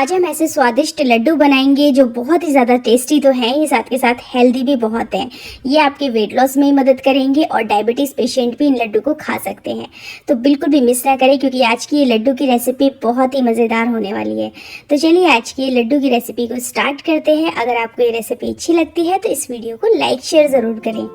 आज हम ऐसे स्वादिष्ट लड्डू बनाएंगे जो बहुत ही ज़्यादा टेस्टी तो हैं ही, साथ के साथ हेल्दी भी बहुत हैं। ये आपके वेट लॉस में ही मदद करेंगे और डायबिटीज़ पेशेंट भी इन लड्डू को खा सकते हैं। तो बिल्कुल भी मिस ना करें क्योंकि आज की ये लड्डू की रेसिपी बहुत ही मज़ेदार होने वाली है। तो चलिए आज की ये लड्डू की रेसिपी को स्टार्ट करते हैं। अगर आपको ये रेसिपी अच्छी लगती है तो इस वीडियो को लाइक शेयर ज़रूर करें।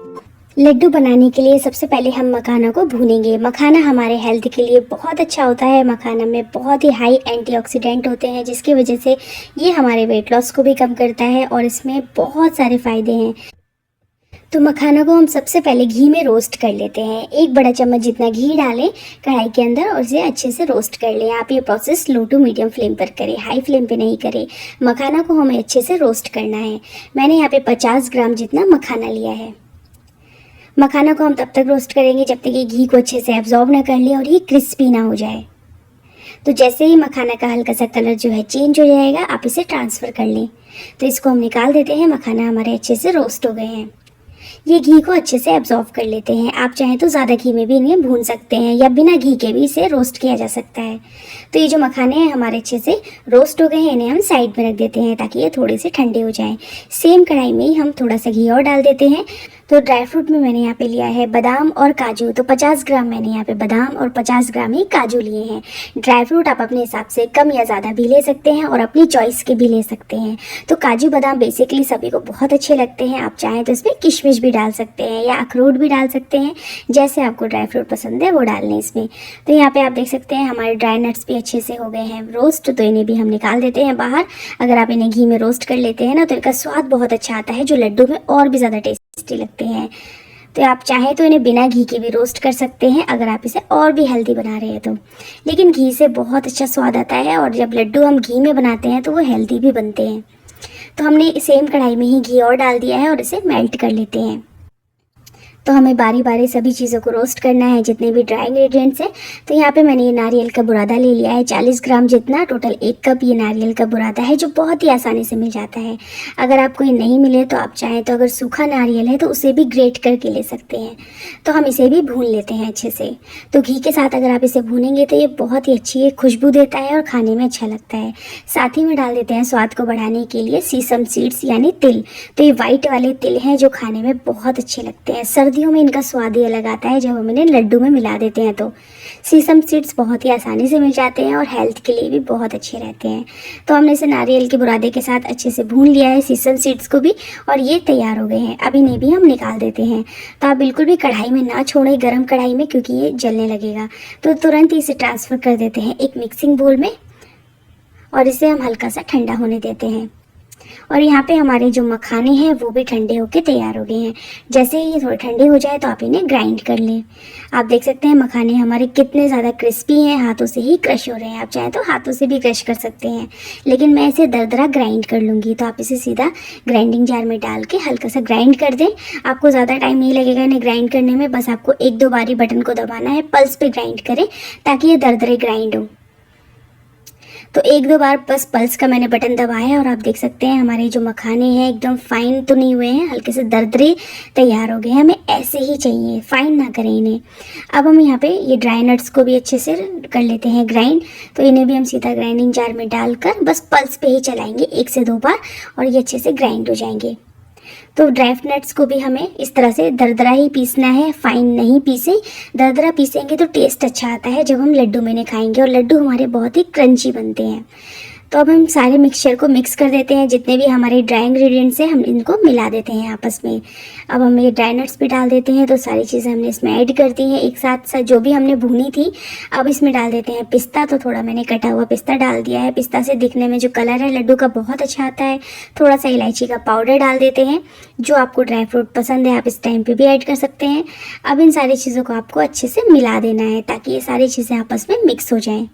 लड्डू बनाने के लिए सबसे पहले हम मखाना को भूनेंगे। मखाना हमारे हेल्थ के लिए बहुत अच्छा होता है। मखाना में बहुत ही हाई एंटीऑक्सीडेंट होते हैं जिसकी वजह से ये हमारे वेट लॉस को भी कम करता है और इसमें बहुत सारे फ़ायदे हैं। तो मखाना को हम सबसे पहले घी में रोस्ट कर लेते हैं। 1 बड़ा चम्मच जितना घी डालें कढ़ाई के अंदर और इसे अच्छे से रोस्ट कर लें। आप ये process low to medium flame पर करें, हाई फ्लेम पे नहीं करें। मखाना को हमें अच्छे से रोस्ट करना है। मैंने यहाँ पे 50 ग्राम जितना मखाना लिया है। मखाना को हम तब तक रोस्ट करेंगे जब तक ये घी को अच्छे से एब्जॉर्ब ना कर ले और ये क्रिस्पी ना हो जाए। तो जैसे ही मखाना का हल्का सा कलर जो है चेंज हो जाएगा, आप इसे ट्रांसफ़र कर लें। तो इसको हम निकाल देते हैं। मखाना हमारे अच्छे से रोस्ट हो गए हैं। ये घी को अच्छे से एब्जॉर्ब कर लेते हैं। आप चाहें तो ज़्यादा घी में भी इन्हें भून सकते हैं या बिना घी के भी इसे रोस्ट किया जा सकता है। तो ये जो मखाने हैं हमारे अच्छे से रोस्ट हो गए हैं, इन्हें हम साइड में रख देते हैं ताकि ये थोड़े से ठंडे हो जाएं। सेम कढ़ाई में ही हम थोड़ा सा घी और डाल देते हैं। तो ड्राई फ्रूट में मैंने यहाँ पे लिया है बादाम और काजू। तो 50 ग्राम मैंने यहाँ पे बादाम और 50 ग्राम ही काजू लिए हैं। ड्राई फ्रूट आप अपने हिसाब से कम या ज़्यादा भी ले सकते हैं और अपनी चॉइस के भी ले सकते हैं। तो काजू बादाम बेसिकली सभी को बहुत अच्छे लगते हैं। आप चाहें तो इसमें किशमिश भी डाल सकते हैं या अखरोट भी डाल सकते हैं, जैसे आपको ड्राई फ्रूट पसंद है वो डाल लें इसमें। तो यहाँ पे आप देख सकते हैं हमारे ड्राई नट्स भी अच्छे से हो गए हैं रोस्ट। तो इन्हें भी हम निकाल देते हैं बाहर। अगर आप इन्हें घी में रोस्ट कर लेते हैं ना तो इनका स्वाद बहुत अच्छा आता है जो लड्डू में और भी ज़्यादा टेस्टी लगते हैं। तो आप चाहें तो इन्हें बिना घी के भी रोस्ट कर सकते हैं अगर आप इसे और भी हेल्दी बना रहे हैं तो। लेकिन घी से बहुत अच्छा स्वाद आता है और जब लड्डू हम घी में बनाते हैं तो वो हेल्दी भी बनते हैं। तो हमने सेम कढ़ाई में ही घी और डाल दिया है और इसे मेल्ट कर लेते हैं। तो हमें बारी बारी सभी चीज़ों को रोस्ट करना है, जितने भी ड्राई इंग्रेडिएंट्स हैं। तो यहाँ पे मैंने ये नारियल का बुरादा ले लिया है 40 ग्राम जितना। टोटल 1 कप ये नारियल का बुरादा है जो बहुत ही आसानी से मिल जाता है। अगर आपको ये नहीं मिले तो आप चाहें तो अगर सूखा नारियल है तो उसे भी ग्रेट करके ले सकते हैं। तो हम इसे भी भून लेते हैं अच्छे से। तो घी के साथ अगर आप इसे भूनेंगे तो ये बहुत ही अच्छी खुशबू देता है और खाने में अच्छा लगता है। साथ ही में डाल देते हैं स्वाद को बढ़ाने के लिए सीसम सीड्स यानी तिल। तो ये वाइट वाले तिल हैं जो खाने में बहुत अच्छे लगते हैं। सर्दियों में इनका स्वाद ही अलग आता है जब हम इन्हें लड्डू में मिला देते हैं। तो सीसम सीड्स बहुत ही आसानी से मिल जाते हैं और हेल्थ के लिए भी बहुत अच्छे रहते हैं। तो हमने इसे नारियल के बुरादे के साथ अच्छे से भून लिया है, सीसम सीड्स को भी, और ये तैयार हो गए हैं। अब इन्हें भी हम निकाल देते हैं। तो आप बिल्कुल भी कढ़ाई में ना छोड़ें, गर्म कढ़ाई में, क्योंकि ये जलने लगेगा। तो तुरंत ही इसे ट्रांसफ़र कर देते हैं एक मिक्सिंग बोल में और इसे हम हल्का सा ठंडा होने देते हैं। और यहाँ पे हमारे जो मखाने हैं वो भी ठंडे होके तैयार हो गए हैं। जैसे ही ये थोड़े ठंडे हो जाए तो आप इन्हें ग्राइंड कर लें। आप देख सकते हैं मखाने हमारे कितने ज़्यादा क्रिस्पी हैं, हाथों से ही क्रश हो रहे हैं। आप चाहें तो हाथों से भी क्रश कर सकते हैं, लेकिन मैं इसे दरदरा ग्राइंड कर लूँगी। तो आप इसे सीधा ग्राइंडिंग जार में डाल के हल्का सा ग्राइंड कर दें। आपको ज़्यादा टाइम नहीं लगेगा इन्हें ग्राइंड करने में, बस आपको 1-2 बारी बटन को दबाना है। पल्स पे ग्राइंड करें ताकि ये दरदरे ग्राइंड हो। तो 1-2 बार बस पल्स का मैंने बटन दबाया है और आप देख सकते हैं हमारे जो मखाने हैं एकदम फाइन तो नहीं हुए हैं, हल्के से दरदरे तैयार हो गए हैं। हमें ऐसे ही चाहिए, फाइन ना करें इन्हें। अब हम यहाँ पे ये ड्राई नट्स को भी अच्छे से कर लेते हैं ग्राइंड। तो इन्हें भी हम सीधा ग्राइंडिंग जार में डालकर बस पल्स पे ही चलाएंगे 1 से 2 बार और ये अच्छे से ग्राइंड हो जाएंगे। तो ड्राई नट्स को भी हमें इस तरह से दरदरा ही पीसना है, फाइन नहीं पीसे। दरदरा पीसेंगे तो टेस्ट अच्छा आता है जब हम लड्डू में खाएंगे और लड्डू हमारे बहुत ही क्रंची बनते हैं। तो अब हम सारे मिक्सचर को मिक्स कर देते हैं। जितने भी हमारे ड्राई इंग्रेडिएंट्स हैं हम इनको मिला देते हैं आपस में। अब हम ये ड्राई नट्स भी डाल देते हैं। तो सारी चीज़ें हमने इसमें ऐड कर दी हैं एक साथ साथ जो भी हमने भूनी थी। अब इसमें डाल देते हैं पिस्ता। तो थोड़ा मैंने कटा हुआ पिस्ता डाल दिया है। पिस्ता से दिखने में जो कलर है लड्डू का बहुत अच्छा आता है। थोड़ा सा इलायची का पाउडर डाल देते हैं। जो आपको ड्राई फ्रूट पसंद है आप इस टाइम पे भी ऐड कर सकते हैं। अब इन सारी चीज़ों को आपको अच्छे से मिला देना है ताकि ये सारी चीज़ें आपस में मिक्स हो जाएँ।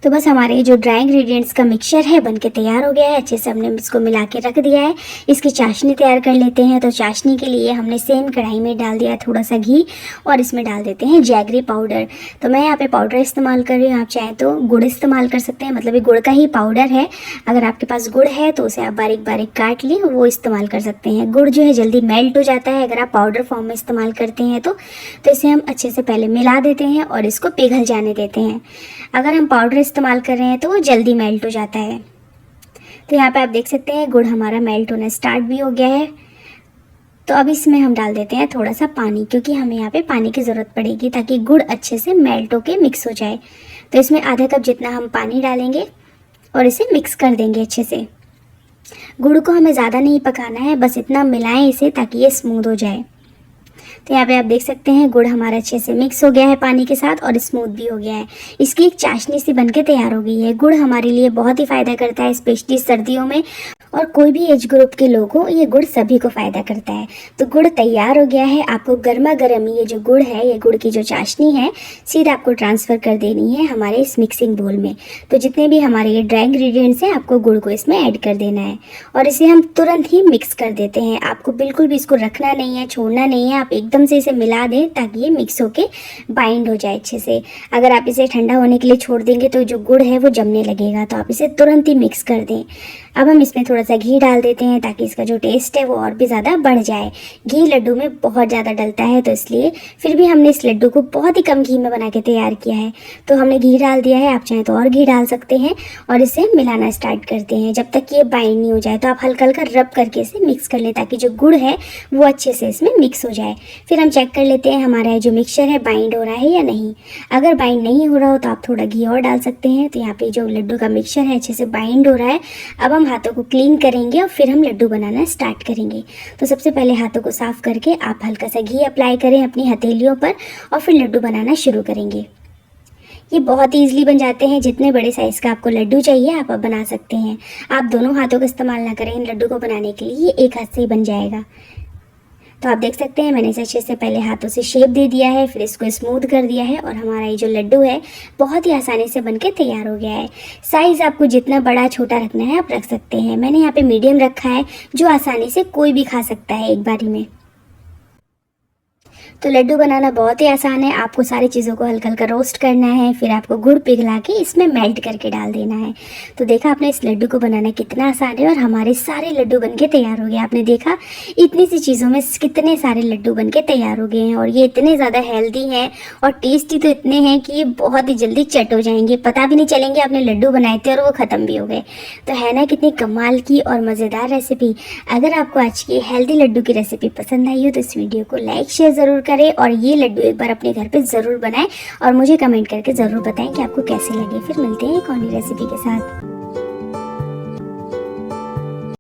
तो बस हमारे जो ड्राई इंग्रेडिएंट्स का मिक्सचर है बनके तैयार हो गया है। अच्छे से हमने इसको मिला के रख दिया है। इसकी चाशनी तैयार कर लेते हैं। तो चाशनी के लिए हमने सेम कढ़ाई में डाल दिया थोड़ा सा घी और इसमें डाल देते हैं जैगरी पाउडर। तो मैं यहाँ पे पाउडर इस्तेमाल कर रही हूँ, आप चाहें तो गुड़ इस्तेमाल कर सकते हैं, मतलब ये गुड़ का ही पाउडर है। अगर आपके पास गुड़ है तो उसे आप बारीक बारीक काट लें, वो इस्तेमाल कर सकते हैं। गुड़ जो है जल्दी मेल्ट हो जाता है अगर आप पाउडर फॉर्म में इस्तेमाल करते हैं तो इसे हम अच्छे से पहले मिला देते हैं और इसको पिघल जाने देते हैं। अगर हम पाउडर इस्तेमाल कर रहे हैं तो वो जल्दी मेल्ट हो जाता है। तो यहाँ पे आप देख सकते हैं गुड़ हमारा मेल्ट होना स्टार्ट भी हो गया है। तो अब इसमें हम डाल देते हैं थोड़ा सा पानी, क्योंकि हमें यहाँ पे पानी की ज़रूरत पड़ेगी ताकि गुड़ अच्छे से मेल्ट होके मिक्स हो जाए। तो इसमें आधा कप जितना हम पानी डालेंगे और इसे मिक्स कर देंगे अच्छे से। गुड़ को हमें ज़्यादा नहीं पकाना है, बस इतना मिलाएं इसे ताकि ये स्मूथ हो जाए। तो यहाँ पे आप देख सकते हैं गुड़ हमारा अच्छे से मिक्स हो गया है पानी के साथ और स्मूथ भी हो गया है। इसकी एक चाशनी सी बनके तैयार हो गई है। गुड़ हमारे लिए बहुत ही फ़ायदा करता है, स्पेशली सर्दियों में, और कोई भी एज ग्रुप के लोग हो ये गुड़ सभी को फ़ायदा करता है। तो गुड़ तैयार हो गया है। आपको गर्मा गर्म ये जो गुड़ है, ये गुड़ की जो चाशनी है, सीधा आपको ट्रांसफ़र कर देनी है हमारे इस मिक्सिंग बोल में। तो जितने भी हमारे ये ड्राई इंग्रेडिएंट्स हैं, आपको गुड़ को इसमें ऐड कर देना है और इसे हम तुरंत ही मिक्स कर देते हैं। आपको बिल्कुल भी इसको रखना नहीं है, छोड़ना नहीं है। आप एकदम से इसे मिला दें ताकि ये मिक्स होके बाइंड हो जाए अच्छे से। अगर आप इसे ठंडा होने के लिए छोड़ देंगे तो जो गुड़ है वो जमने लगेगा, तो आप इसे तुरंत ही मिक्स कर दें। अब हम इसमें थोड़ा सा घी डाल देते हैं ताकि इसका जो टेस्ट है वो और भी ज़्यादा बढ़ जाए। घी लड्डू में बहुत ज़्यादा डलता है, तो इसलिए फिर भी हमने इस लड्डू को बहुत ही कम घी में बना के तैयार किया है। तो हमने घी डाल दिया है, आप चाहें तो और घी डाल सकते हैं और इसे मिलाना स्टार्ट करते हैं जब तक कि ये बाइंड नहीं हो जाए। तो आप हल्का हल्का रब करके इसे मिक्स कर लें ताकि जो गुड़ है वो अच्छे से इसमें मिक्स हो जाए। फिर हम चेक कर लेते हैं हमारा जो मिक्सचर है बाइंड हो रहा है या नहीं। अगर बाइंड नहीं हो रहा हो तो आप थोड़ा घी और डाल सकते हैं। तो यहाँ पे जो लड्डू का मिक्सचर है अच्छे से बाइंड हो रहा है। अब हम हाथों को क्लीन करेंगे और फिर हम लड्डू बनाना स्टार्ट करेंगे। तो सबसे पहले हाथों को साफ़ करके आप हल्का सा घी अप्लाई करें अपनी हथेलियों पर और फिर लड्डू बनाना शुरू करेंगे। ये बहुत ही ईजिली बन जाते हैं। जितने बड़े साइज़ का आपको लड्डू चाहिए आप बना सकते हैं। आप दोनों हाथों का इस्तेमाल ना करें इन लड्डू को बनाने के लिए, ये एक हाथ से ही बन जाएगा। तो आप देख सकते हैं मैंने इसे अच्छे से पहले हाथों से शेप दे दिया है, फिर इसको स्मूथ कर दिया है और हमारा ये जो लड्डू है बहुत ही आसानी से बनके तैयार हो गया है। साइज़ आपको जितना बड़ा छोटा रखना है आप रख सकते हैं। मैंने यहाँ पे मीडियम रखा है, जो आसानी से कोई भी खा सकता है एक बारी में। तो लड्डू बनाना बहुत ही आसान है। आपको सारी चीज़ों को हल्का हल्का रोस्ट करना है, फिर आपको गुड़ पिघला के इसमें मेल्ट करके डाल देना है। तो देखा आपने इस लड्डू को बनाना कितना आसान है और हमारे सारे लड्डू बनके तैयार हो गए। आपने देखा इतनी सी चीज़ों में कितने सारे लड्डू बनके तैयार हो गए हैं और ये इतने ज़्यादा हेल्दी हैं और टेस्टी तो इतने हैं कि ये बहुत ही जल्दी चट हो जाएंगे। पता भी नहीं चलेंगे आपने लड्डू बनाए थे और वो ख़त्म भी हो गए। तो है ना कितनी कमाल की और मज़ेदार रेसिपी। अगर आपको आज की हेल्दी लड्डू की रेसिपी पसंद आई हो तो इस वीडियो को लाइक शेयर ज़रूर करें और ये लड्डू एक बार अपने घर पे ज़रूर बनाएं और मुझे कमेंट करके ज़रूर बताएं कि आपको कैसे लगे। फिर मिलते हैं एक और नई रेसिपी के साथ।